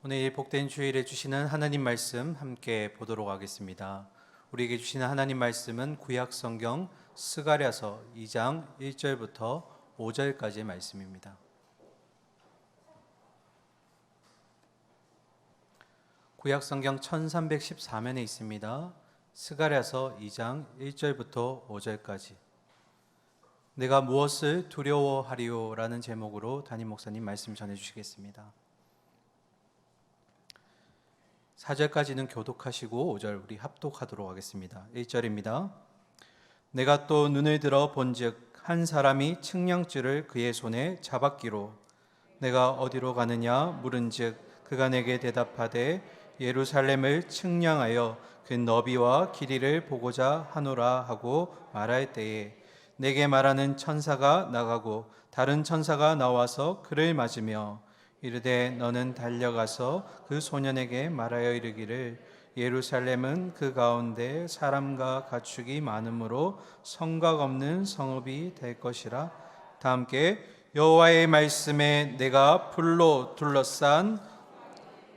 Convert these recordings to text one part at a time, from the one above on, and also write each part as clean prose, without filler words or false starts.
오늘 이 복된 주일에 주시는 하나님 말씀 함께 보도록 하겠습니다. 우리에게 주시는 하나님 말씀은 구약 성경 스가랴서 2장 1절부터 5절까지의 말씀입니다. 구약 성경 1314면에 있습니다. 스가랴서 2장 1절부터 5절까지. 내가 무엇을 두려워하리요? 라는 제목으로 담임 목사님 말씀 전해 주시겠습니다. 4절까지는 교독하시고 5절 우리 합독하도록 하겠습니다. 1절입니다. 내가 또 눈을 들어 본즉 한 사람이 측량줄을 그의 손에 잡았기로 내가 어디로 가느냐 물은즉 그가 내게 대답하되 예루살렘을 측량하여 그 너비와 길이를 보고자 하노라 하고 말할 때에 내게 말하는 천사가 나가고 다른 천사가 나와서 그를 맞으며 이르되 너는 달려가서 그 소년에게 말하여 이르기를 예루살렘은 그 가운데 사람과 가축이 많으므로 성곽 없는 성읍이 될 것이라. 다 함께 여호와의 말씀에 내가 불로 둘러싼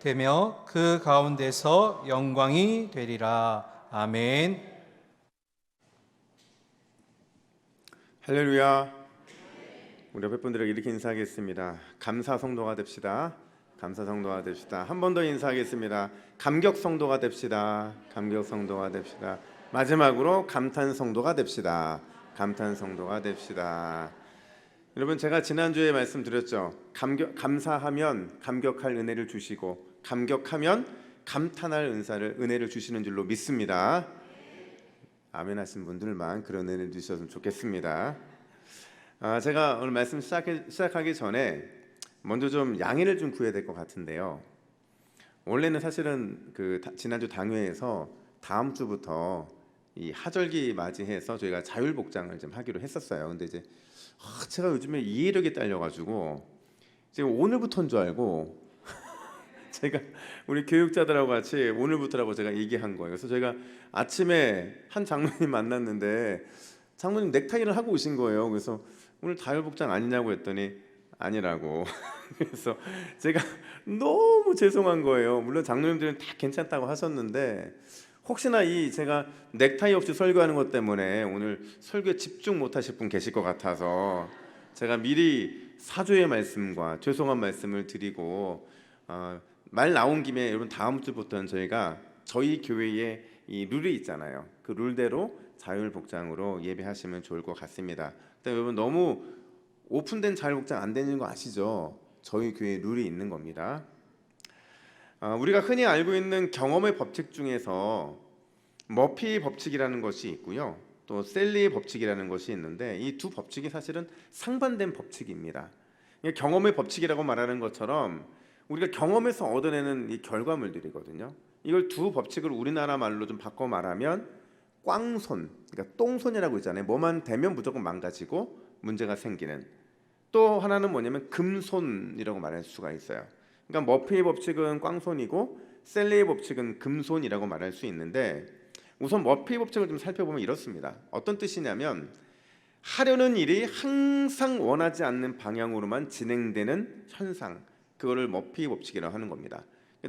되며 그 가운데서 영광이 되리라. 아멘. 할렐루야. 우리 옆에 분들에게 이렇게 인사하겠습니다. 감사 성도가 됩시다. 감사 성도가 됩시다. 한 번 더 인사하겠습니다. 감격 성도가 됩시다. 감격 성도가 됩시다. 마지막으로 감탄 성도가 됩시다. 감탄 성도가 됩시다. 여러분, 제가 지난주에 말씀드렸죠. 감사하면 감격할 은혜를 주시고 감격하면 감탄할 은혜를 주시는 줄로 믿습니다. 아멘 하신 분들만 그런 은혜를 주셨으면 좋겠습니다. 제가 오늘 말씀 시작하기 전에 먼저 좀 양해를 좀 구해야 될 것 같은데요. 원래는 사실은 지난주 당회에서 다음 주부터 이 하절기 맞이해서 저희가 자율복장을 좀 하기로 했었어요. 근데 이제 제가 요즘에 이해력이 딸려가지고 지금 오늘부터인 줄 알고 제가 우리 교육자들하고 같이 오늘부터라고 제가 얘기한 거예요. 그래서 제가 아침에 한 장로님 만났는데 장로님 넥타이를 하고 오신 거예요. 그래서 오늘 자율복장 아니냐고 했더니 아니라고. 그래서 제가 너무 죄송한 거예요. 물론 장로님들은 다 괜찮다고 하셨는데 혹시나 제가 넥타이 없이 설교하는 것 때문에 오늘 설교에 집중 못하실 분 계실 것 같아서 제가 미리 사죄의 말씀과 죄송한 말씀을 드리고 말 나온 김에 여러분 다음 주부터는 저희가 저희 교회의 이 룰이 있잖아요. 그 룰대로 자율복장으로 예배하시면 좋을 것 같습니다. 여러분 너무 오픈된 자율복장 안 되는 거 아시죠? 저희 교회에 룰이 있는 겁니다. 우리가 흔히 알고 있는 경험의 법칙 중에서 머피 법칙이라는 것이 있고요. 또 셀리의 법칙이라는 것이 있는데 이 두 법칙이 사실은 상반된 법칙입니다. 경험의 법칙이라고 말하는 것처럼 우리가 경험에서 얻어내는 이 결과물들이거든요. 이걸 두 법칙을 우리나라 말로 좀 바꿔 말하면 꽝손, 그러니까 똥손이라고 있잖아요. 뭐만 되면 무조건 망가지고 문제가 생기는. 또 하나는 뭐냐면 금손이라고 말할 수가 있어요. 그러니까 머피의 법칙은 꽝손이고 셀리의 법칙은 금손이라고 말할 수 있는데 우선 머피의 법칙을 좀 살펴보면 이렇습니다. 어떤 뜻이냐면 하려는 일이 항상 원하지 않는 방향으로만 진행되는 현상, 그거를 머피의 법칙이라고 하는 겁니다.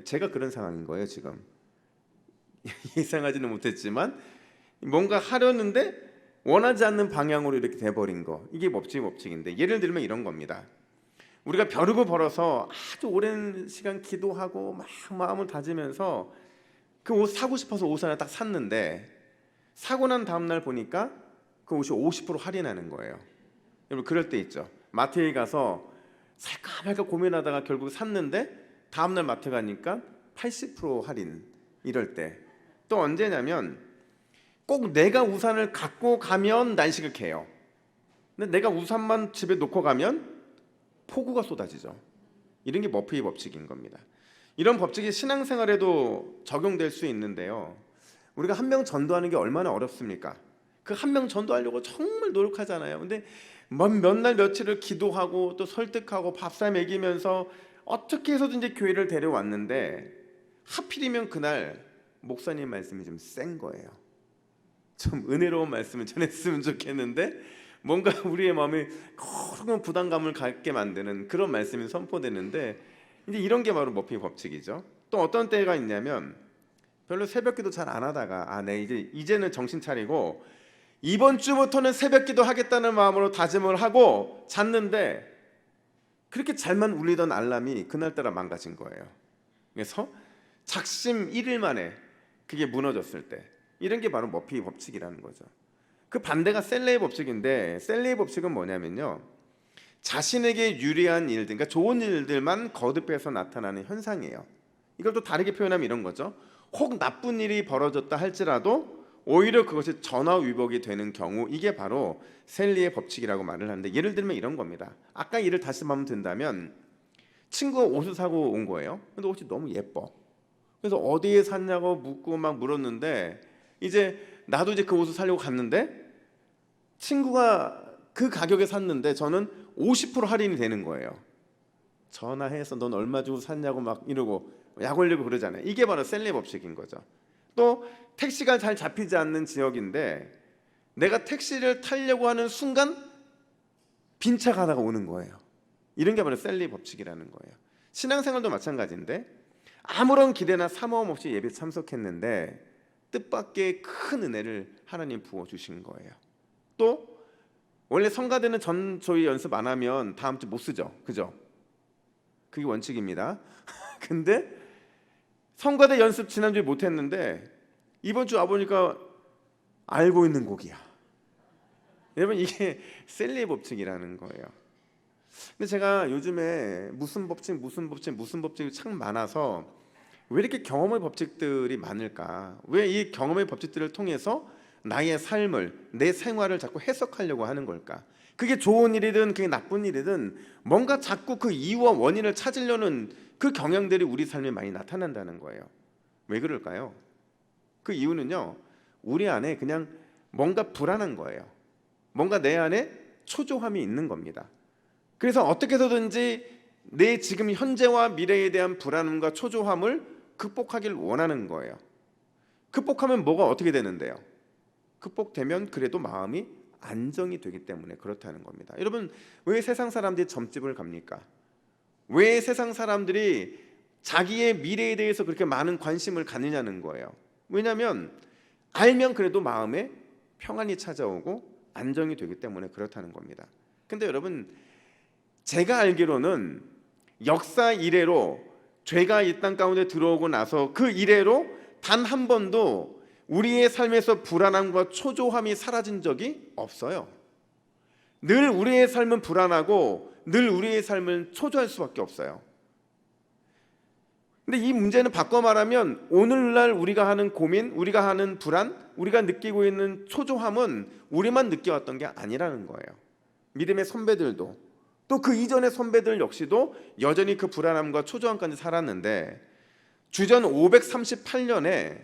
제가 그런 상황인 거예요 지금. 예상하지는 못했지만 뭔가 하려는데 원하지 않는 방향으로 이렇게 돼버린 거, 이게 법칙인데 예를 들면 이런 겁니다. 우리가 벼르고 벌어서 아주 오랜 시간 기도하고 막 마음을 다지면서 그 옷 사고 싶어서 옷 하나 딱 샀는데 사고 난 다음날 보니까 그 옷이 50% 할인하는 거예요. 여러분 그럴 때 있죠. 마트에 가서 살까 말까 고민하다가 결국 샀는데 다음날 마트 가니까 80% 할인. 이럴 때 또 언제냐면 꼭 내가 우산을 갖고 가면 날씨가 개요. 근데 내가 우산만 집에 놓고 가면 폭우가 쏟아지죠. 이런 게 머피의 법칙인 겁니다. 이런 법칙이 신앙생활에도 적용될 수 있는데요. 우리가 한 명 전도하는 게 얼마나 어렵습니까? 그 한 명 전도하려고 정말 노력하잖아요. 근데 몇 날 며칠을 기도하고 또 설득하고 밥사 먹이면서 어떻게 해서든지 교회를 데려왔는데 하필이면 그날 목사님 말씀이 좀 센 거예요. 좀 은혜로운 말씀을 전했으면 좋겠는데 뭔가 우리의 마음에 큰 부담감을 갖게 만드는 그런 말씀이 선포되는데 이제 이런 게 바로 머피 법칙이죠. 또 어떤 때가 있냐면 별로 새벽기도 잘 안 하다가 네 이제는 정신 차리고 이번 주부터는 새벽기도 하겠다는 마음으로 다짐을 하고 잤는데 그렇게 잘만 울리던 알람이 그날따라 망가진 거예요. 그래서 작심 1일 만에 그게 무너졌을 때 이런 게 바로 머피 법칙이라는 거죠. 그 반대가 셀레의 법칙인데 셀레의 법칙은 뭐냐면요, 자신에게 유리한 일들, 그러니까 좋은 일들만 거듭해서 나타나는 현상이에요. 이걸 또 다르게 표현하면 이런 거죠. 혹 나쁜 일이 벌어졌다 할지라도 오히려 그것이 전화위복이 되는 경우, 이게 바로 셀리의 법칙이라고 말을 하는데, 예를 들면 이런 겁니다. 아까 예를 다시 한번 든다면 친구가 옷을 사고 온 거예요. 근데 옷이 너무 예뻐. 그래서 어디에 샀냐고 묻고 막 물었는데 이제 나도 이제 그 옷을 사려고 갔는데 친구가 그 가격에 샀는데 저는 50% 할인이 되는 거예요. 전화해서 넌 얼마 주고 샀냐고 막 이러고 약 올리고 그러잖아요. 이게 바로 셀리 법칙인 거죠. 또 택시가 잘 잡히지 않는 지역인데 내가 택시를 타려고 하는 순간 빈 차가 하나가 오는 거예요. 이런 게 바로 셀리 법칙이라는 거예요. 신앙생활도 마찬가지인데 아무런 기대나 사모함 없이 예배 참석했는데 뜻밖의 큰 은혜를 하나님 부어주신 거예요. 또 원래 성가대는 전조의 연습 안 하면 다음 주 못 쓰죠, 그죠? 그게 원칙입니다. 근데 성가대 연습 지난주에 못 했는데 이번 주 와보니까 알고 있는 곡이야. 여러분, 이게 셀리의 법칙이라는 거예요. 근데 제가 요즘에 무슨 법칙이 참 많아서 왜 이렇게 경험의 법칙들이 많을까? 왜 이 경험의 법칙들을 통해서 나의 삶을, 내 생활을 자꾸 해석하려고 하는 걸까? 그게 좋은 일이든 그게 나쁜 일이든 뭔가 자꾸 그 이유와 원인을 찾으려는 그 경향들이 우리 삶에 많이 나타난다는 거예요. 왜 그럴까요? 그 이유는요, 우리 안에 그냥 뭔가 불안한 거예요. 뭔가 내 안에 초조함이 있는 겁니다. 그래서 어떻게 해서든지 내 지금 현재와 미래에 대한 불안함과 초조함을 극복하길 원하는 거예요. 극복하면 뭐가 어떻게 되는데요? 극복되면 그래도 마음이 안정이 되기 때문에 그렇다는 겁니다. 여러분, 왜 세상 사람들이 점집을 갑니까? 왜 세상 사람들이 자기의 미래에 대해서 그렇게 많은 관심을 갖느냐는 거예요. 왜냐하면 알면 그래도 마음에 평안이 찾아오고 안정이 되기 때문에 그렇다는 겁니다. 근데 여러분, 제가 알기로는 역사 이래로 죄가 이 땅 가운데 들어오고 나서 그 이래로 단 한 번도 우리의 삶에서 불안함과 초조함이 사라진 적이 없어요. 늘 우리의 삶은 불안하고 늘 우리의 삶은 초조할 수밖에 없어요. 근데 이 문제는 바꿔 말하면 오늘날 우리가 하는 고민, 우리가 하는 불안, 우리가 느끼고 있는 초조함은 우리만 느껴왔던 게 아니라는 거예요. 믿음의 선배들도 또 그 이전의 선배들 역시도 여전히 그 불안함과 초조함까지 살았는데 주전 538년에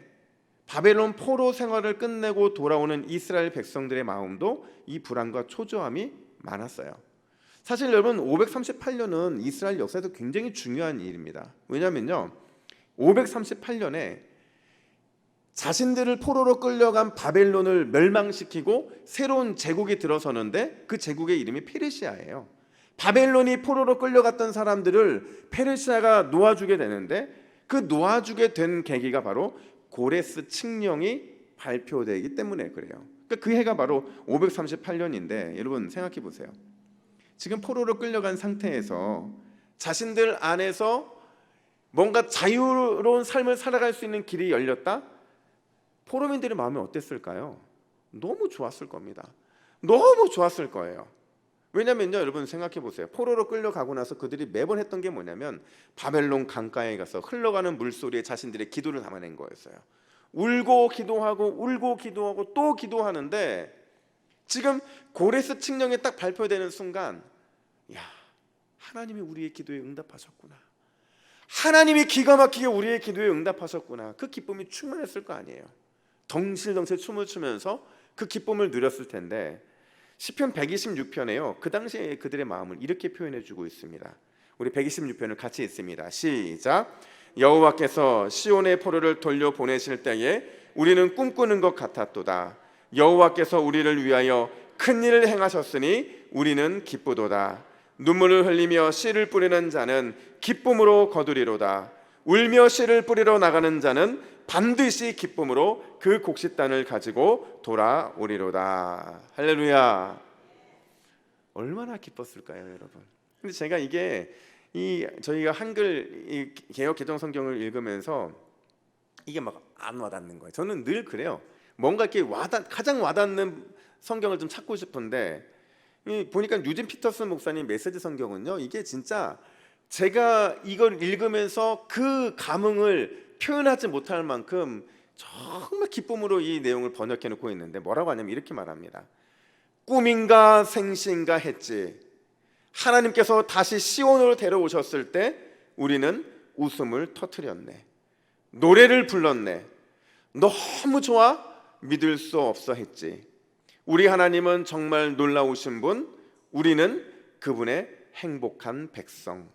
바벨론 포로 생활을 끝내고 돌아오는 이스라엘 백성들의 마음도 이 불안과 초조함이 많았어요. 사실 여러분, 538년은 이스라엘 역사에서 굉장히 중요한 일입니다. 왜냐하면요, 538년에 자신들을 포로로 끌려간 바벨론을 멸망시키고 새로운 제국이 들어서는데 그 제국의 이름이 페르시아예요. 바벨론이 포로로 끌려갔던 사람들을 페르시아가 놓아주게 되는데 그 놓아주게 된 계기가 바로 고레스 칙령이 발표되기 때문에 그래요. 그러니까 그 해가 바로 538년인데 여러분 생각해 보세요. 지금 포로로 끌려간 상태에서 자신들 안에서 뭔가 자유로운 삶을 살아갈 수 있는 길이 열렸다? 포로민들의 마음이 어땠을까요? 너무 좋았을 겁니다. 너무 좋았을 거예요. 왜냐면요, 여러분 생각해 보세요. 포로로 끌려가고 나서 그들이 매번 했던 게 뭐냐면 바벨론 강가에 가서 흘러가는 물소리에 자신들의 기도를 담아낸 거였어요. 울고 기도하고 또 기도하는데 지금 고레스 칙령이 딱 발표되는 순간, 야, 하나님이 우리의 기도에 응답하셨구나. 하나님이 기가 막히게 우리의 기도에 응답하셨구나. 그 기쁨이 충만했을 거 아니에요. 덩실덩실 춤을 추면서 그 기쁨을 누렸을 텐데 시편 126편에요. 그 당시에 그들의 마음을 이렇게 표현해 주고 있습니다. 우리 126편을 같이 읽습니다. 시작. 여호와께서 시온의 포로를 돌려보내실 때에 우리는 꿈꾸는 것 같았도다. 여호와께서 우리를 위하여 큰 일을 행하셨으니 우리는 기쁘도다. 눈물을 흘리며 씨를 뿌리는 자는 기쁨으로 거두리로다. 울며 씨를 뿌리러 나가는 자는 반드시 기쁨으로 그 곡식단을 가지고 돌아오리로다. 할렐루야. 얼마나 기뻤을까요, 여러분? 근데 제가 저희가 한글 이 개역 개정 성경을 읽으면서 이게 막 안 와닿는 거예요. 저는 늘 그래요. 뭔가 이렇게 가장 와닿는 성경을 좀 찾고 싶은데 보니까 유진 피터슨 목사님 메시지 성경은요, 이게 진짜 제가 이걸 읽으면서 그 감흥을 표현하지 못할 만큼 정말 기쁨으로 이 내용을 번역해 놓고 있는데 뭐라고 하냐면 이렇게 말합니다. 꿈인가 생시인가 했지. 하나님께서 다시 시온으로 데려오셨을 때 우리는 웃음을 터뜨렸네. 노래를 불렀네. 너무 좋아 믿을 수 없어 했지. 우리 하나님은 정말 놀라우신 분, 우리는 그분의 행복한 백성.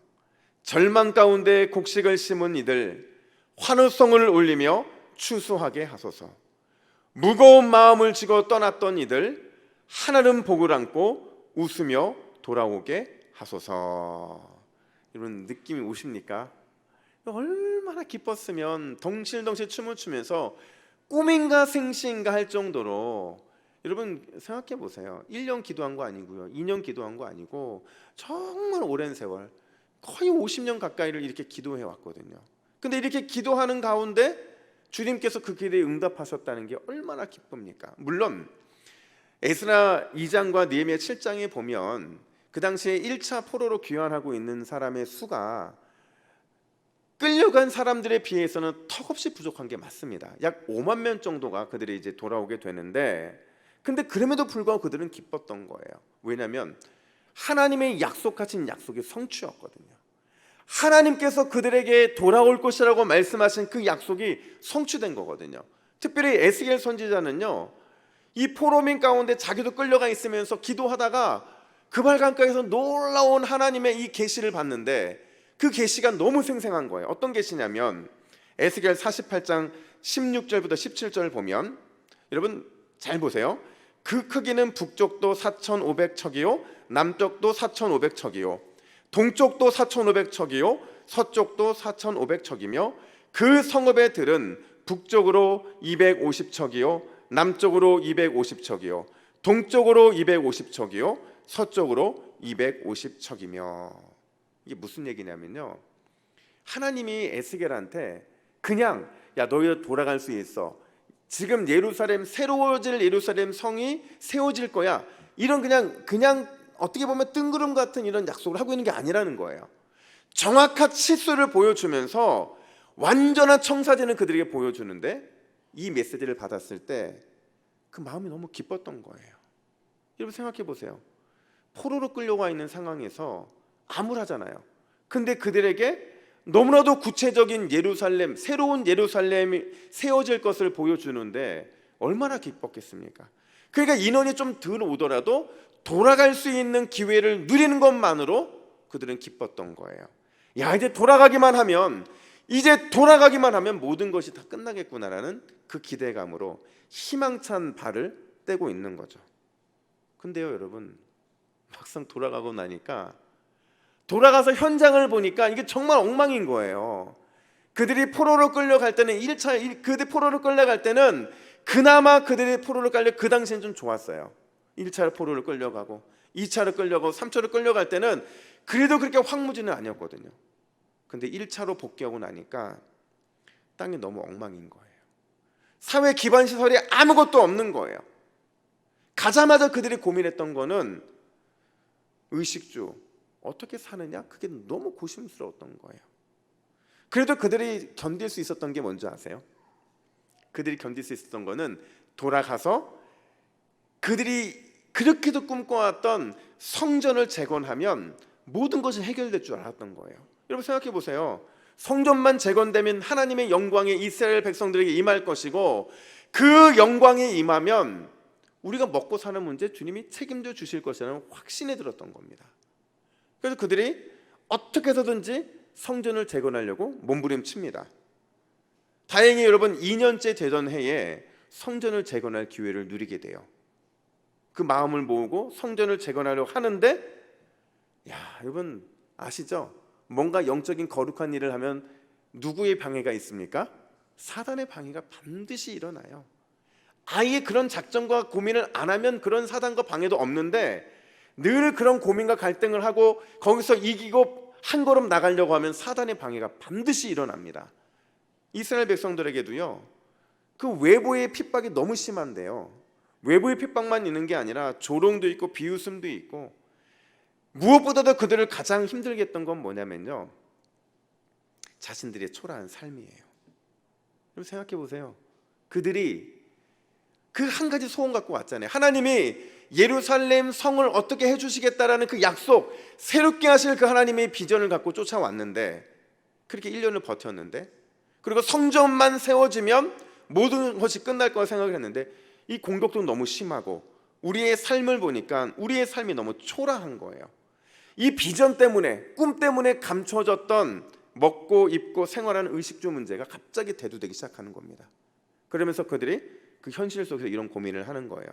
절망 가운데 곡식을 심은 이들 환호성을 올리며 추수하게 하소서. 무거운 마음을 지고 떠났던 이들 하나님 복을 안고 웃으며 돌아오게 하소서. 이런 느낌이 오십니까? 얼마나 기뻤으면 덩실덩실 춤을 추면서 꿈인가 생시인가 할 정도로, 여러분 생각해 보세요. 1년 기도한 거 아니고요, 2년 기도한 거 아니고 정말 오랜 세월, 거의 50년 가까이를 이렇게 기도해 왔거든요. 근데 이렇게 기도하는 가운데 주님께서 그 기도에 응답하셨다는 게 얼마나 기쁩니까? 물론 에스라 2장과 느헤미야 7장에 보면 그 당시에 1차 포로로 귀환하고 있는 사람의 수가 끌려간 사람들에 비해서는 턱없이 부족한 게 맞습니다. 약 5만 명 정도가 그들이 이제 돌아오게 되는데, 근데 그럼에도 불구하고 그들은 기뻤던 거예요. 왜냐하면 하나님의 약속하신 약속이 성취였거든요. 하나님께서 그들에게 돌아올 것이라고 말씀하신 그 약속이 성취된 거거든요. 특별히 에스겔 선지자는요, 이 포로민 가운데 자기도 끌려가 있으면서 기도하다가 그발강가에서 놀라운 하나님의 이 계시를 봤는데 그 계시가 너무 생생한 거예요. 어떤 계시냐면 에스겔 48장 16절부터 17절 보면, 여러분 잘 보세요. 그 크기는 북쪽도 4,500척이요 남쪽도 4,500척이요 동쪽도 4,500척이요 서쪽도 4,500척이며 그 성읍의 들은 북쪽으로 250척이요 남쪽으로 250척이요 동쪽으로 250척이요 서쪽으로 250척이며. 이게 무슨 얘기냐면요, 하나님이 에스겔한테 그냥 야 너희 돌아갈 수 있어, 지금 예루살렘 새로워질 예루살렘 성이 세워질 거야, 이런 그냥 어떻게 보면 뜬구름 같은 이런 약속을 하고 있는 게 아니라는 거예요. 정확한 치수를 보여주면서 완전한 청사진을 그들에게 보여주는데, 이 메시지를 받았을 때 그 마음이 너무 기뻤던 거예요. 여러분 생각해 보세요. 포로로 끌려와 있는 상황에서 암울하잖아요. 근데 그들에게 너무나도 구체적인 예루살렘, 새로운 예루살렘이 세워질 것을 보여주는데 얼마나 기뻤겠습니까? 그러니까 인원이 좀 덜 오더라도 돌아갈 수 있는 기회를 누리는 것만으로 그들은 기뻤던 거예요. 야, 이제 돌아가기만 하면 모든 것이 다 끝나겠구나라는 그 기대감으로 희망찬 발을 떼고 있는 거죠. 근데요, 여러분, 막상 돌아가고 나니까, 돌아가서 현장을 보니까 이게 정말 엉망인 거예요. 그들이 포로로 끌려갈 때는 그들 포로로 끌려갈 때는 그나마 그들이 포로로 끌려 그 당시엔 좀 좋았어요. 1차로 포로를 끌려가고 2차로 끌려가고 3차로 끌려갈 때는 그래도 그렇게 황무지는 아니었거든요. 근데 1차로 복귀하고 나니까 땅이 너무 엉망인 거예요. 사회 기반 시설이 아무것도 없는 거예요. 가자마자 그들이 고민했던 거는 의식주 어떻게 사느냐? 그게 너무 고심스러웠던 거예요. 그래도 그들이 견딜 수 있었던 게 뭔지 아세요? 그들이 견딜 수 있었던 거는 돌아가서 그들이 그렇게도 꿈꿔왔던 성전을 재건하면 모든 것이 해결될 줄 알았던 거예요. 여러분 생각해 보세요. 성전만 재건되면 하나님의 영광이 이스라엘 백성들에게 임할 것이고, 그 영광이 임하면 우리가 먹고 사는 문제 주님이 책임져 주실 것이라는 확신에 들었던 겁니다. 그래서 그들이 어떻게 해서든지 성전을 재건하려고 몸부림칩니다. 다행히 여러분 2년째 되던 해에 성전을 재건할 기회를 누리게 돼요. 그 마음을 모으고 성전을 재건하려고 하는데 야, 여러분 아시죠? 뭔가 영적인 거룩한 일을 하면 누구의 방해가 있습니까? 사단의 방해가 반드시 일어나요. 아예 그런 작전과 고민을 안 하면 그런 사단과 방해도 없는데, 늘 그런 고민과 갈등을 하고 거기서 이기고 한 걸음 나가려고 하면 사단의 방해가 반드시 일어납니다. 이스라엘 백성들에게도요, 그 외부의 핍박이 너무 심한데요, 외부의 핍박만 있는 게 아니라 조롱도 있고 비웃음도 있고, 무엇보다도 그들을 가장 힘들게 했던 건 뭐냐면요, 자신들의 초라한 삶이에요. 여러분 생각해 보세요. 그들이 그 한 가지 소원 갖고 왔잖아요. 하나님이 예루살렘 성을 어떻게 해주시겠다라는 그 약속, 새롭게 하실 그 하나님의 비전을 갖고 쫓아왔는데, 그렇게 1년을 버텼는데, 그리고 성전만 세워지면 모든 것이 끝날 거라 생각을 했는데, 이 공격도 너무 심하고 우리의 삶을 보니까 우리의 삶이 너무 초라한 거예요. 이 비전 때문에, 꿈 때문에 감춰졌던 먹고 입고 생활하는 의식주 문제가 갑자기 대두되기 시작하는 겁니다. 그러면서 그들이 그 현실 속에서 이런 고민을 하는 거예요.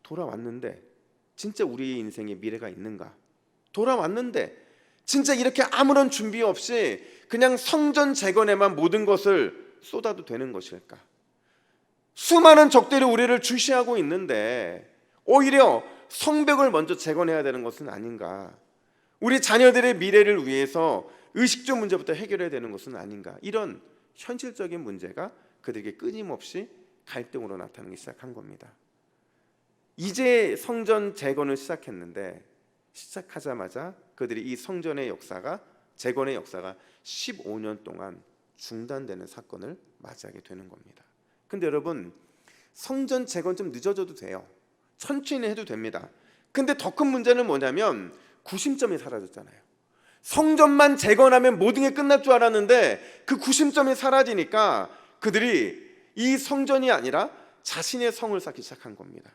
돌아왔는데 진짜 우리 인생에 미래가 있는가? 돌아왔는데 진짜 이렇게 아무런 준비 없이 그냥 성전 재건에만 모든 것을 쏟아도 되는 것일까? 수많은 적들이 우리를 주시하고 있는데 오히려 성벽을 먼저 재건해야 되는 것은 아닌가? 우리 자녀들의 미래를 위해서 의식주 문제부터 해결해야 되는 것은 아닌가? 이런 현실적인 문제가 그들에게 끊임없이 갈등으로 나타나기 시작한 겁니다. 이제 성전 재건을 시작했는데, 시작하자마자 그들이 이 성전의 역사가, 재건의 역사가 15년 동안 중단되는 사건을 맞이하게 되는 겁니다. 근데 여러분, 성전 재건 좀 늦어져도 돼요. 천천히 해도 됩니다. 근데 더 큰 문제는 뭐냐면 구심점이 사라졌잖아요. 성전만 재건하면 모든 게 끝날 줄 알았는데 그 구심점이 사라지니까 그들이 이 성전이 아니라 자신의 성을 쌓기 시작한 겁니다.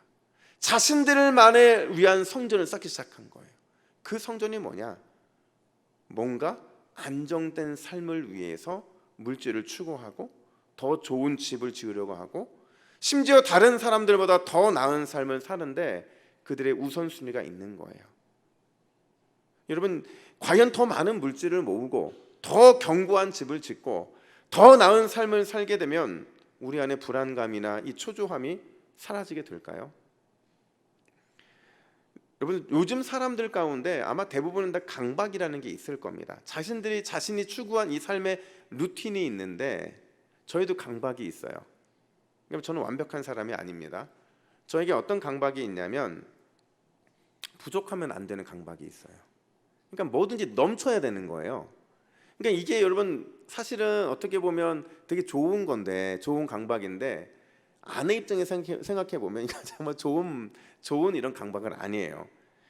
자신들만을 위한 성전을 쌓기 시작한 거예요. 그 성전이 뭐냐? 뭔가 안정된 삶을 위해서 물질을 추구하고 더 좋은 집을 지으려고 하고, 심지어 다른 사람들보다 더 나은 삶을 사는데 그들의 우선순위가 있는 거예요. 여러분, 과연 더 많은 물질을 모으고 더 견고한 집을 짓고 더 나은 삶을 살게 되면 우리 안에 불안감이나 이 초조함이 사라지게 될까요? 여러분, 요즘 사람들 가운데 아마 대부분은 다 강박이라는 게 있을 겁니다. 자신이 추구한 이 삶의 루틴이 있는데, 저희도 강박이 있어요. 저는 완벽한 사람이 아닙니다. 저에게 어떤 강박이 있냐면 부족하면 안 되는 강박이 있어요. 그러니까 뭐든지 넘쳐야 되는 거예요. 그러니까 이게 여러분 사실은 어떻게 보면 되게 좋은 건데, 좋은 강박인데, 아내 입장에서 생각해 보면 이거 정말 좋은 이런 강박은 아니에요.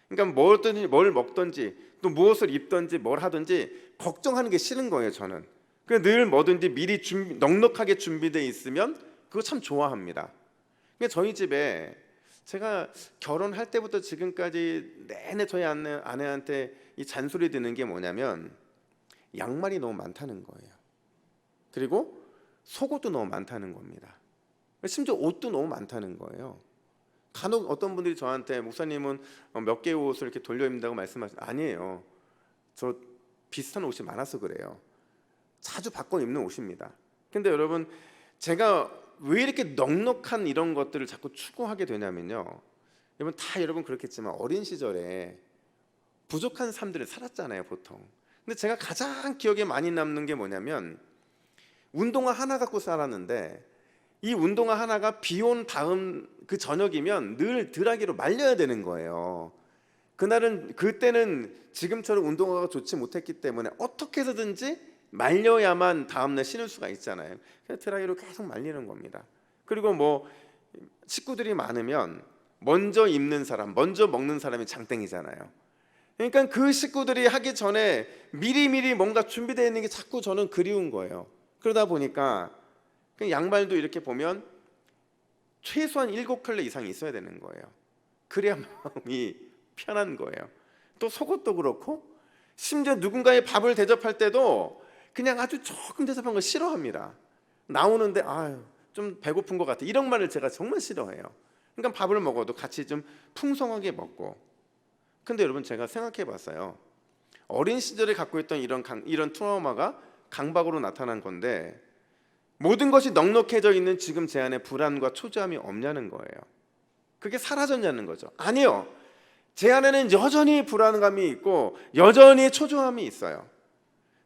그러니까 뭐든지 뭘 먹든지 또 무엇을 입든지 뭘 하든지 걱정하는 게 싫은 거예요, 저는. 그래서 늘 뭐든지 미리 넉넉하게 준비되어 있으면 그거 참 좋아합니다. 그러니까 저희 집에 제가 결혼할 때부터 지금까지 내내 저희 아내한테 이 잔소리 듣는 게 뭐냐면 양말이 너무 많다는 거예요. 그리고 속옷도 너무 많다는 겁니다. 심지어 옷도 너무 많다는 거예요. 간혹 어떤 분들이 저한테 목사님은 몇 개의 옷을 이렇게 돌려 입는다고 말씀하시는데, 아니에요. 저 비슷한 옷이 많아서 그래요. 자주 바꿔 입는 옷입니다. 근데 여러분, 제가 왜 이렇게 넉넉한 이런 것들을 자꾸 추구하게 되냐면요, 여러분 그렇겠지만 어린 시절에 부족한 삶들을 살았잖아요, 보통. 근데 제가 가장 기억에 많이 남는 게 뭐냐면, 운동화 하나 갖고 살았는데 이 운동화 하나가 비 온 다음 그 저녁이면 늘 드라이기로 말려야 되는 거예요. 그때는 지금처럼 운동화가 좋지 못했기 때문에 어떻게 해서든지 말려야만 다음날 신을 수가 있잖아요. 그래서 드라이기로 계속 말리는 겁니다. 그리고 뭐 식구들이 많으면 먼저 입는 사람, 먼저 먹는 사람이 장땡이잖아요. 그러니까 그 식구들이 하기 전에 미리미리 뭔가 준비되어 있는 게 자꾸 저는 그리운 거예요. 그러다 보니까 양말도 이렇게 보면 최소한 7켤레 이상이 있어야 되는 거예요. 그래야 마음이 편한 거예요. 또 속옷도 그렇고, 심지어 누군가의 밥을 대접할 때도 그냥 아주 조금 대접한 거 싫어합니다. 나오는데 좀 배고픈 것 같아, 이런 말을 제가 정말 싫어해요. 그러니까 밥을 먹어도 같이 좀 풍성하게 먹고, 근데 여러분 제가 생각해 봤어요. 어린 시절에 갖고 있던 이런 트라우마가 강박으로 나타난 건데 모든 것이 넉넉해져 있는 지금 제 안에 불안과 초조함이 없냐는 거예요. 그게 사라졌냐는 거죠. 아니요. 제 안에는 여전히 불안감이 있고 여전히 초조함이 있어요.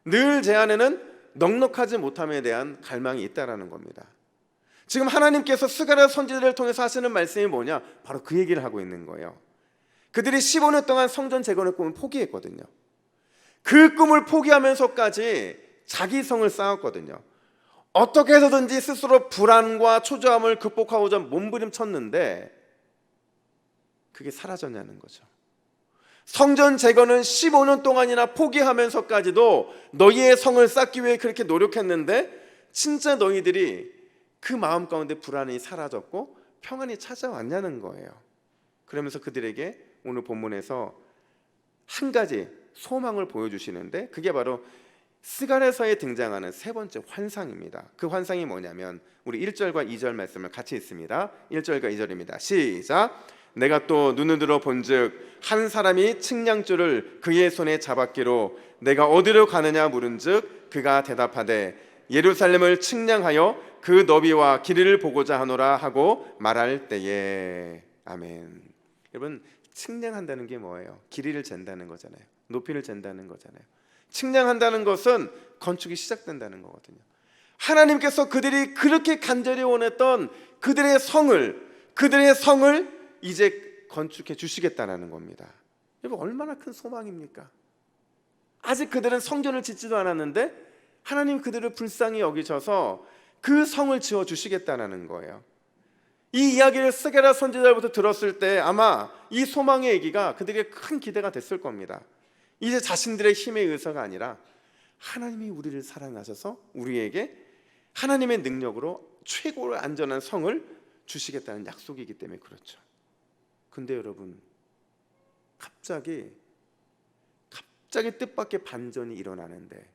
늘 제 안에는 넉넉하지 못함에 대한 갈망이 있다라는 겁니다. 지금 하나님께서 스가랴 선지자를 통해서 하시는 말씀이 뭐냐? 바로 그 얘기를 하고 있는 거예요. 그들이 15년 동안 성전 재건의 꿈을 포기했거든요. 그 꿈을 포기하면서까지 자기 성을 쌓았거든요. 어떻게 해서든지 스스로 불안과 초조함을 극복하고자 몸부림쳤는데 그게 사라졌냐는 거죠. 성전 재건은 15년 동안이나 포기하면서까지도 너희의 성을 쌓기 위해 그렇게 노력했는데 진짜 너희들이 그 마음 가운데 불안이 사라졌고 평안이 찾아왔냐는 거예요. 그러면서 그들에게 오늘 본문에서 한 가지 소망을 보여주시는데 그게 바로 스가랴서에 등장하는 세 번째 환상입니다. 그 환상이 뭐냐면 우리 1절과 2절 말씀을 같이 읽습니다. 1절과 2절입니다. 시작. 내가 또 눈을 들어 본즉 한 사람이 측량줄을 그의 손에 잡았기로 내가 어디로 가느냐 물은즉 그가 대답하되 예루살렘을 측량하여 그 너비와 길이를 보고자 하노라 하고 말할 때에. 아멘. 여러분 측량한다는 게 뭐예요? 길이를 잰다는 거잖아요. 높이를 잰다는 거잖아요. 측량한다는 것은 건축이 시작된다는 거거든요. 하나님께서 그들이 그렇게 간절히 원했던 그들의 성을 이제 건축해 주시겠다는 겁니다. 여러분 얼마나 큰 소망입니까? 아직 그들은 성전을 짓지도 않았는데 하나님 그들을 불쌍히 여기셔서 그 성을 지어 주시겠다는 거예요. 이 이야기를 스가랴 선지자로부터 들었을 때 아마 이 소망의 얘기가 그들에게 큰 기대가 됐을 겁니다. 이제 자신들의 힘의 의사가 아니라 하나님이 우리를 사랑하셔서 우리에게 하나님의 능력으로 최고로 안전한 성을 주시겠다는 약속이기 때문에 그렇죠. 근데 여러분 갑자기 뜻밖의 반전이 일어나는데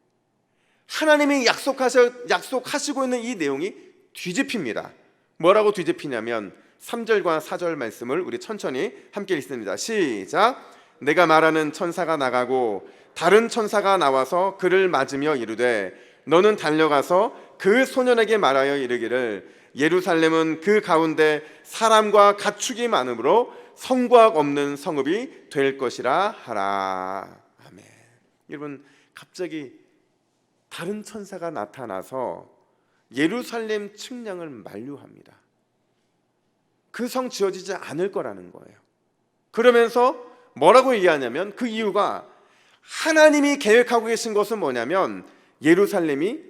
하나님이 약속하시고 있는 이 내용이 뒤집힙니다. 뭐라고 뒤집히냐면 3절과 4절 말씀을 우리 천천히 함께 읽습니다. 시작. 내가 말하는 천사가 나가고 다른 천사가 나와서 그를 맞으며 이르되 너는 달려가서 그 소년에게 말하여 이르기를 예루살렘은 그 가운데 사람과 가축이 많으므로 성곽 없는 성읍이 될 것이라 하라. 아멘. 여러분 갑자기 다른 천사가 나타나서 예루살렘 측량을 만류합니다. 그 성 지어지지 않을 거라는 거예요. 그러면서 뭐라고 얘기하냐면 그 이유가 하나님이 계획하고 계신 것은 뭐냐면 예루살렘이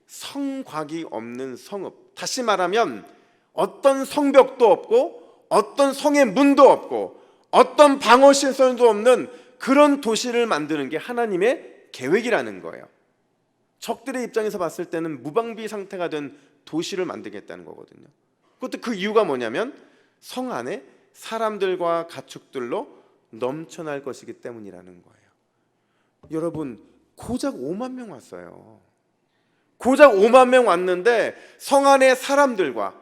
성곽이 없는 성읍, 다시 말하면 어떤 성벽도 없고 어떤 성의 문도 없고 어떤 방어 시설도 없는 그런 도시를 만드는 게 하나님의 계획이라는 거예요. 적들의 입장에서 봤을 때는 무방비 상태가 된 도시를 만들겠다는 거거든요. 그것도 그 이유가 뭐냐면 성 안에 사람들과 가축들로 넘쳐날 것이기 때문이라는 거예요. 여러분 고작 5만 명 왔어요. 고작 5만 명 왔는데 성 안에 사람들과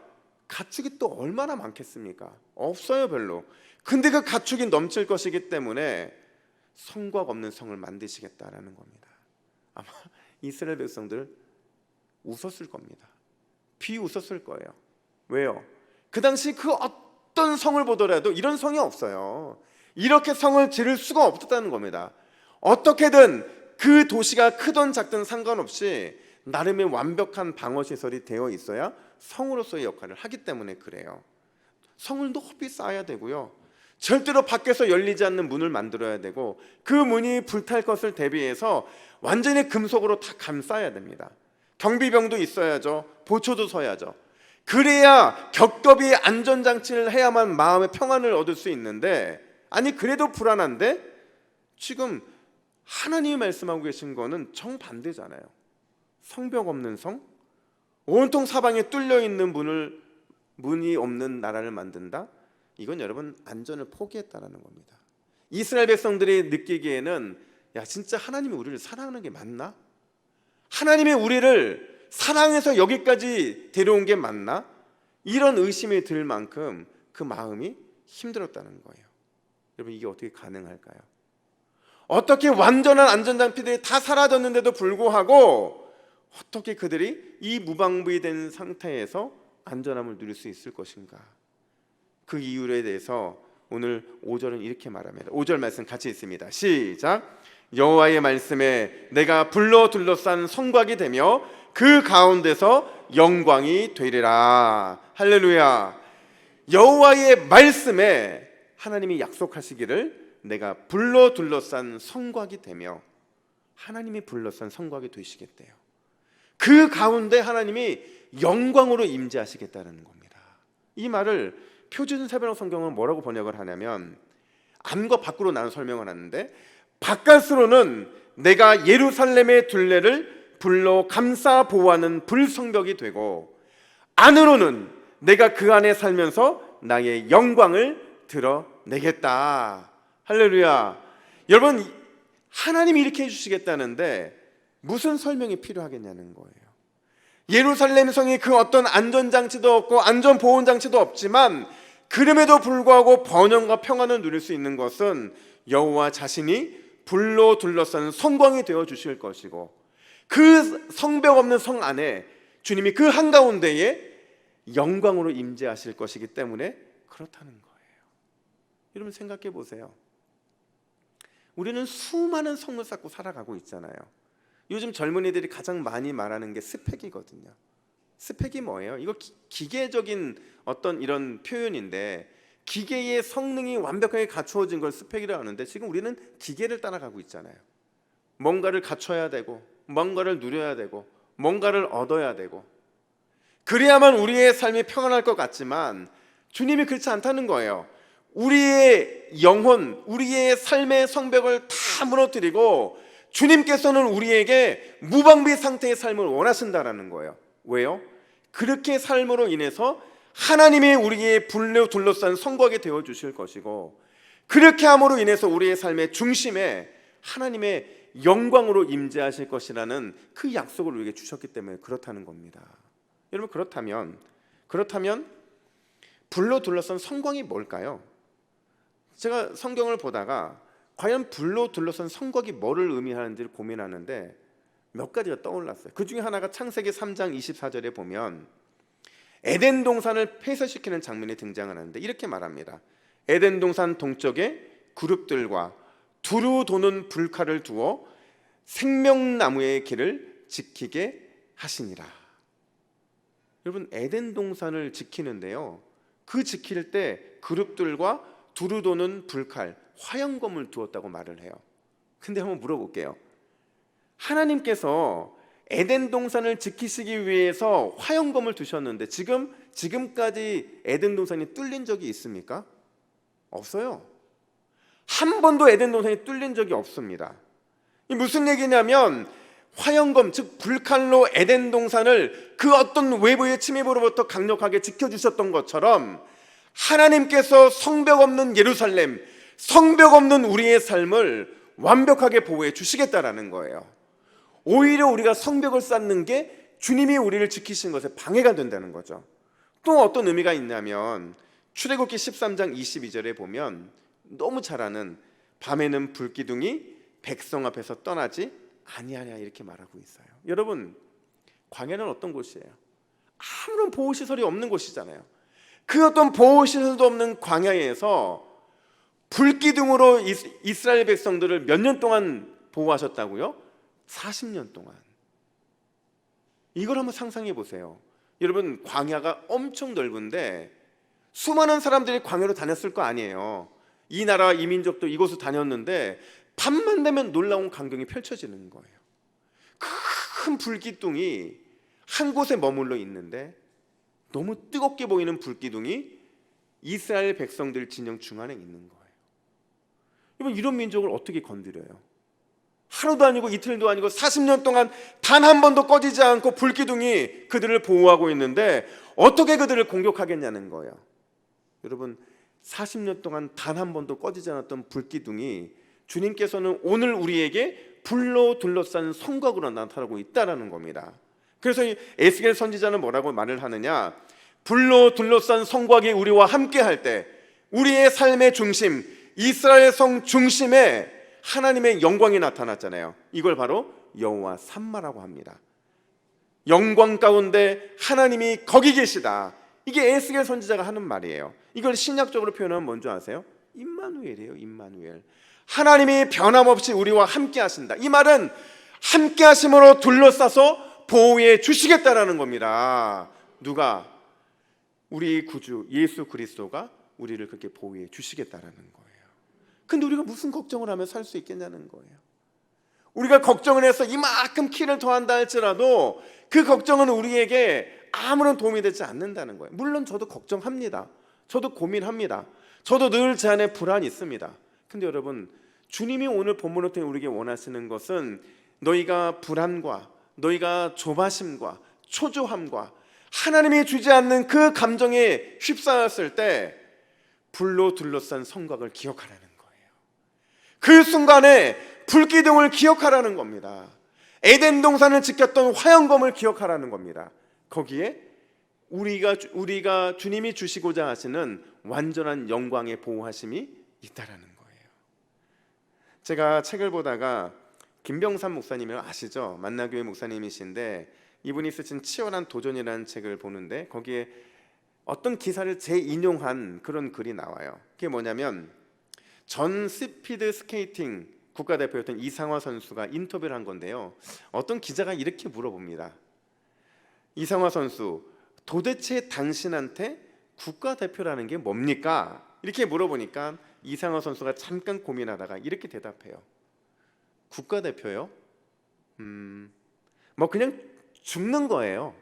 가축이 또 얼마나 많겠습니까? 없어요 별로. 근데 그 가축이 넘칠 것이기 때문에 성곽 없는 성을 만드시겠다라는 겁니다. 아마 이스라엘 백성들 웃었을 겁니다. 비웃었을 거예요. 왜요? 그 당시 그 어떤 성을 보더라도 이런 성이 없어요. 이렇게 성을 지을 수가 없었다는 겁니다. 어떻게든 그 도시가 크든 작든 상관없이 나름의 완벽한 방어시설이 되어 있어야 성으로서의 역할을 하기 때문에 그래요. 성을 높이 쌓아야 되고요. 절대로 밖에서 열리지 않는 문을 만들어야 되고 그 문이 불탈 것을 대비해서 완전히 금속으로 다 감싸야 됩니다. 경비병도 있어야죠. 보초도 서야죠. 그래야 격dob이 안전장치를 해야만 마음의 평안을 얻을 수 있는데 아니 그래도 불안한데 지금 하나님이 말씀하고 계신 거는 정반대잖아요. 성벽 없는 성, 온통 사방에 뚫려 있는 문이 없는 나라를 만든다? 이건 여러분 안전을 포기했다라는 겁니다. 이스라엘 백성들이 느끼기에는 야 진짜 하나님이 우리를 사랑하는 게 맞나? 하나님이 우리를 사랑해서 여기까지 데려온 게 맞나? 이런 의심이 들 만큼 그 마음이 힘들었다는 거예요. 여러분 이게 어떻게 가능할까요? 어떻게 완전한 안전장비들이 다 사라졌는데도 불구하고 어떻게 그들이 이 무방비 된 상태에서 안전함을 누릴 수 있을 것인가? 그 이유에 대해서 오늘 5절은 이렇게 말합니다. 5절 말씀 같이 있습니다. 시작. 여호와의 말씀에 내가 불로 둘러싼 성곽이 되며 그 가운데서 영광이 되리라. 할렐루야. 여호와의 말씀에 하나님이 약속하시기를 내가 불로 둘러싼 성곽이 되며, 하나님이 불러싼 성곽이 되시겠대요. 그 가운데 하나님이 영광으로 임재하시겠다는 겁니다. 이 말을 표준 세번역 성경은 뭐라고 번역을 하냐면, 안과 밖으로 나눠 설명을 하는데, 바깥으로는 내가 예루살렘의 둘레를 불로 감싸 보호하는 불성벽이 되고, 안으로는 내가 그 안에 살면서 나의 영광을 드러내겠다. 할렐루야. 여러분, 하나님이 이렇게 해주시겠다는데 무슨 설명이 필요하겠냐는 거예요. 예루살렘 성이 그 어떤 안전장치도 없고 안전보온장치도 없지만, 그럼에도 불구하고 번영과 평안을 누릴 수 있는 것은 여호와 자신이 불로 둘러싼 성광이 되어 주실 것이고, 그 성벽 없는 성 안에 주님이 그 한가운데에 영광으로 임재하실 것이기 때문에 그렇다는 거예요. 여러분 생각해 보세요. 우리는 수많은 성을 쌓고 살아가고 있잖아요. 요즘 젊은이들이 가장 많이 말하는 게 스펙이거든요. 스펙이 뭐예요? 이거 기계적인 어떤 이런 표현인데, 기계의 성능이 완벽하게 갖추어진 걸 스펙이라고 하는데, 지금 우리는 기계를 따라가고 있잖아요. 뭔가를 갖춰야 되고, 뭔가를 누려야 되고, 뭔가를 얻어야 되고, 그래야만 우리의 삶이 평안할 것 같지만 주님이 그렇지 않다는 거예요. 우리의 영혼, 우리의 삶의 성벽을 다 무너뜨리고 주님께서는 우리에게 무방비 상태의 삶을 원하신다라는 거예요. 왜요? 그렇게 삶으로 인해서 하나님이 우리의 불로 둘러싼 성곽이 되어 주실 것이고, 그렇게 함으로 인해서 우리의 삶의 중심에 하나님의 영광으로 임재하실 것이라는 그 약속을 우리에게 주셨기 때문에 그렇다는 겁니다. 여러분, 그렇다면 불로 둘러싼 성곽이 뭘까요? 제가 성경을 보다가 과연 불로 둘러싼 성곽이 뭐를 의미하는지를 고민하는데 몇 가지가 떠올랐어요. 그 중에 하나가 창세기 3장 24절에 보면 에덴 동산을 폐쇄시키는 장면이 등장하는데 이렇게 말합니다. 에덴 동산 동쪽에 그룹들과 두루 도는 불칼을 두어 생명나무의 길을 지키게 하시니라. 여러분, 에덴 동산을 지키는데요, 그 지킬 때 그룹들과 두루 도는 불칼, 화영검을 두었다고 말을 해요. 근데 한번 물어볼게요. 하나님께서 에덴 동산을 지키시기 위해서 화영검을 두셨는데 지금까지 에덴 동산이 뚫린 적이 있습니까? 없어요. 한 번도 에덴 동산이 뚫린 적이 없습니다. 이 무슨 얘기냐면, 화영검, 즉 불칼로 에덴 동산을 그 어떤 외부의 침입으로부터 강력하게 지켜주셨던 것처럼 하나님께서 성벽 없는 예루살렘, 성벽 없는 우리의 삶을 완벽하게 보호해 주시겠다라는 거예요. 오히려 우리가 성벽을 쌓는 게 주님이 우리를 지키신 것에 방해가 된다는 거죠. 또 어떤 의미가 있냐면, 출애굽기 13장 22절에 보면 너무 잘 아는 밤에는 불기둥이 백성 앞에서 떠나지 아니하냐 이렇게 말하고 있어요. 여러분, 광야는 어떤 곳이에요? 아무런 보호시설이 없는 곳이잖아요. 그 어떤 보호시설도 없는 광야에서 불기둥으로 이스라엘 백성들을 몇 년 동안 보호하셨다고요? 40년 동안. 이걸 한번 상상해 보세요. 여러분, 광야가 엄청 넓은데 수많은 사람들이 광야로 다녔을 거 아니에요. 이 나라 이 민족도 이곳을 다녔는데 밤만 되면 놀라운 광경이 펼쳐지는 거예요. 큰 불기둥이 한 곳에 머물러 있는데 너무 뜨겁게 보이는 불기둥이 이스라엘 백성들 진영 중앙에 있는 거예요. 여러분, 이런 민족을 어떻게 건드려요? 하루도 아니고 이틀도 아니고 40년 동안 단 한 번도 꺼지지 않고 불기둥이 그들을 보호하고 있는데 어떻게 그들을 공격하겠냐는 거예요. 여러분, 40년 동안 단 한 번도 꺼지지 않았던 불기둥이 주님께서는 오늘 우리에게 불로 둘러싼 성곽으로 나타나고 있다는 겁니다. 그래서 에스겔 선지자는 뭐라고 말을 하느냐, 불로 둘러싼 성곽이 우리와 함께 할 때 우리의 삶의 중심, 이스라엘 성 중심에 하나님의 영광이 나타났잖아요. 이걸 바로 여호와 삼마라고 합니다. 영광 가운데 하나님이 거기 계시다. 이게 에스겔 선지자가 하는 말이에요. 이걸 신약적으로 표현하면 뭔지 아세요? 임마누엘이에요. 임마누엘. 하나님이 변함없이 우리와 함께 하신다. 이 말은 함께 하심으로 둘러싸서 보호해 주시겠다라는 겁니다. 누가? 우리 구주 예수 그리스도가 우리를 그렇게 보호해 주시겠다라는 거예요. 근데 우리가 무슨 걱정을 하며 살 수 있겠냐는 거예요. 우리가 걱정을 해서 이만큼 키를 더한다 할지라도 그 걱정은 우리에게 아무런 도움이 되지 않는다는 거예요. 물론 저도 걱정합니다. 저도 고민합니다. 저도 늘 제 안에 불안이 있습니다. 근데 여러분, 주님이 오늘 본문을 통해 우리에게 원하시는 것은 너희가 불안과 너희가 조바심과 초조함과 하나님이 주지 않는 그 감정에 휩싸였을 때 불로 둘러싼 성곽을 기억하라는 거예요. 그 순간에 불기둥을 기억하라는 겁니다. 에덴 동산을 지켰던 화영검을 기억하라는 겁니다. 거기에 우리가 주님이 주시고자 하시는 완전한 영광의 보호하심이 있다라는 거예요. 제가 책을 보다가 김병삼 목사님을 아시죠? 만나교회 목사님이신데 이분이 쓰신 치열한 도전이라는 책을 보는데 거기에 어떤 기사를 재인용한 그런 글이 나와요. 그게 뭐냐면 전 스피드 스케이팅 국가대표였던 이상화 선수가 인터뷰를 한 건데요. 어떤 기자가 이렇게 물어봅니다. 이상화 선수, 도대체 당신한테 국가대표라는 게 뭡니까? 이렇게 물어보니까 이상화 선수가 잠깐 고민하다가 이렇게 대답해요. 국가대표요? 뭐 그냥 죽는 거예요.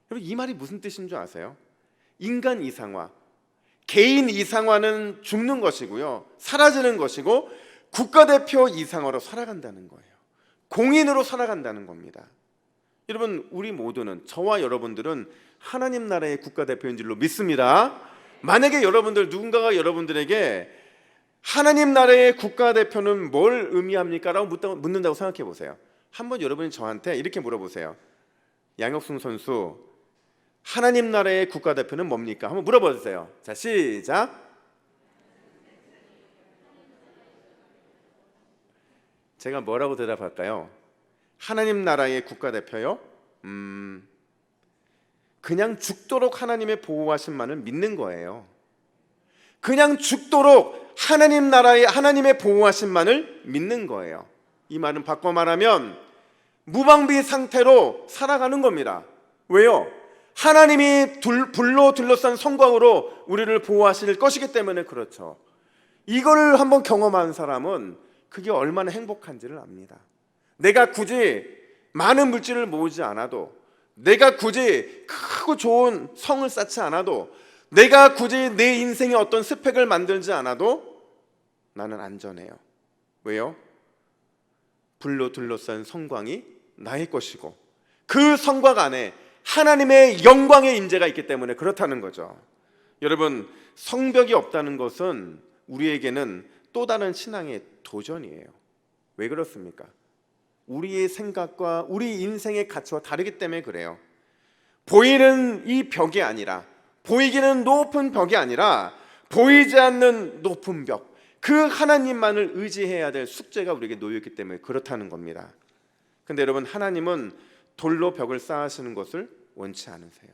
여러분, 이 말이 무슨 뜻인 줄 아세요? 인간 이상화, 개인 이상화는 죽는 것이고요, 사라지는 것이고 국가대표 이상화로 살아간다는 거예요. 공인으로 살아간다는 겁니다. 여러분, 우리 모두는, 저와 여러분들은 하나님 나라의 국가대표인 줄로 믿습니다. 만약에 여러분들, 누군가가 여러분들에게 하나님 나라의 국가대표는 뭘 의미합니까? 라고 묻는다고 생각해 보세요. 한번 여러분이 저한테 이렇게 물어보세요. 양혁순 선수, 하나님 나라의 국가대표는 뭡니까? 한번 물어보세요. 자, 시작. 제가 뭐라고 대답할까요? 하나님 나라의 국가대표요? 그냥 죽도록 하나님의 보호하심만을 믿는 거예요. 그냥 죽도록 하나님 나라의 하나님의 보호하심만을 믿는 거예요. 이 말은 바꿔 말하면 무방비 상태로 살아가는 겁니다. 왜요? 하나님이 불로 둘러싼 성곽으로 우리를 보호하실 것이기 때문에 그렇죠. 이거를 한번 경험한 사람은 그게 얼마나 행복한지를 압니다. 내가 굳이 많은 물질을 모으지 않아도, 내가 굳이 크고 좋은 성을 쌓지 않아도, 내가 굳이 내 인생에 어떤 스펙을 만들지 않아도 나는 안전해요. 왜요? 불로 둘러싼 성곽이 나의 것이고 그 성곽 안에 하나님의 영광의 임재가 있기 때문에 그렇다는 거죠. 여러분, 성벽이 없다는 것은 우리에게는 또 다른 신앙의 도전이에요. 왜 그렇습니까? 우리의 생각과 우리 인생의 가치와 다르기 때문에 그래요. 보이는 이 벽이 아니라, 보이기는 높은 벽이 아니라 보이지 않는 높은 벽, 그 하나님만을 의지해야 될 숙제가 우리에게 놓여있기 때문에 그렇다는 겁니다. 근데 여러분, 하나님은 돌로 벽을 쌓으시는 것을 원치 않으세요.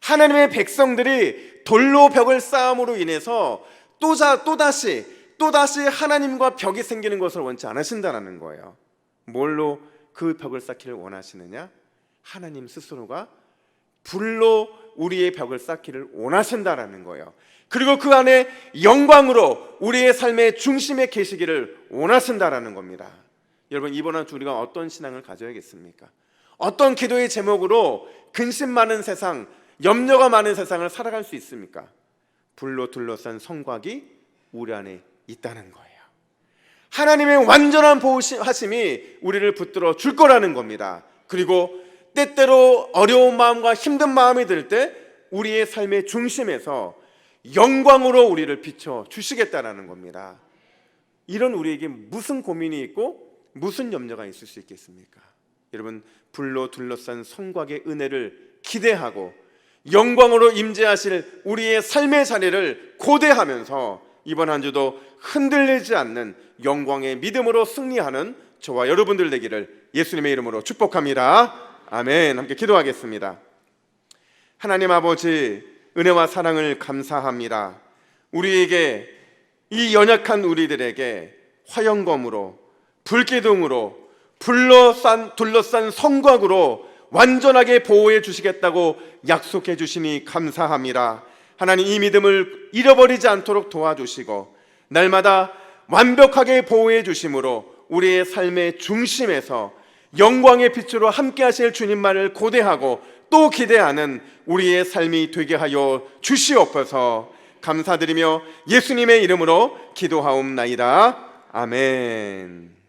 하나님의 백성들이 돌로 벽을 쌓음으로 인해서 또다시 하나님과 벽이 생기는 것을 원치 않으신다는 거예요. 뭘로 그 벽을 쌓기를 원하시느냐? 하나님 스스로가 불로 우리의 벽을 쌓기를 원하신다라는 거예요. 그리고 그 안에 영광으로 우리의 삶의 중심에 계시기를 원하신다라는 겁니다. 여러분, 이번 한 주 우리가 어떤 신앙을 가져야겠습니까? 어떤 기도의 제목으로 근심 많은 세상, 염려가 많은 세상을 살아갈 수 있습니까? 불로 둘러싼 성곽이 우리 안에 있다는 거예요. 하나님의 완전한 보호하심이 우리를 붙들어 줄 거라는 겁니다. 그리고 때때로 어려운 마음과 힘든 마음이 들 때 우리의 삶의 중심에서 영광으로 우리를 비춰 주시겠다라는 겁니다. 이런 우리에게 무슨 고민이 있고 무슨 염려가 있을 수 있겠습니까? 여러분, 불로 둘러싼 성곽의 은혜를 기대하고 영광으로 임재하실 우리의 삶의 자리를 고대하면서 이번 한 주도 흔들리지 않는 영광의 믿음으로 승리하는 저와 여러분들 되기를 예수님의 이름으로 축복합니다. 아멘. 함께 기도하겠습니다. 하나님 아버지, 은혜와 사랑을 감사합니다. 우리에게, 이 연약한 우리들에게 화영검으로, 불기둥으로, 둘러싼 성곽으로 완전하게 보호해 주시겠다고 약속해 주시니 감사합니다. 하나님, 이 믿음을 잃어버리지 않도록 도와주시고 날마다 완벽하게 보호해 주심으로 우리의 삶의 중심에서 영광의 빛으로 함께 하실 주님만을 고대하고 또 기대하는 우리의 삶이 되게 하여 주시옵소서. 감사드리며 예수님의 이름으로 기도하옵나이다. 아멘.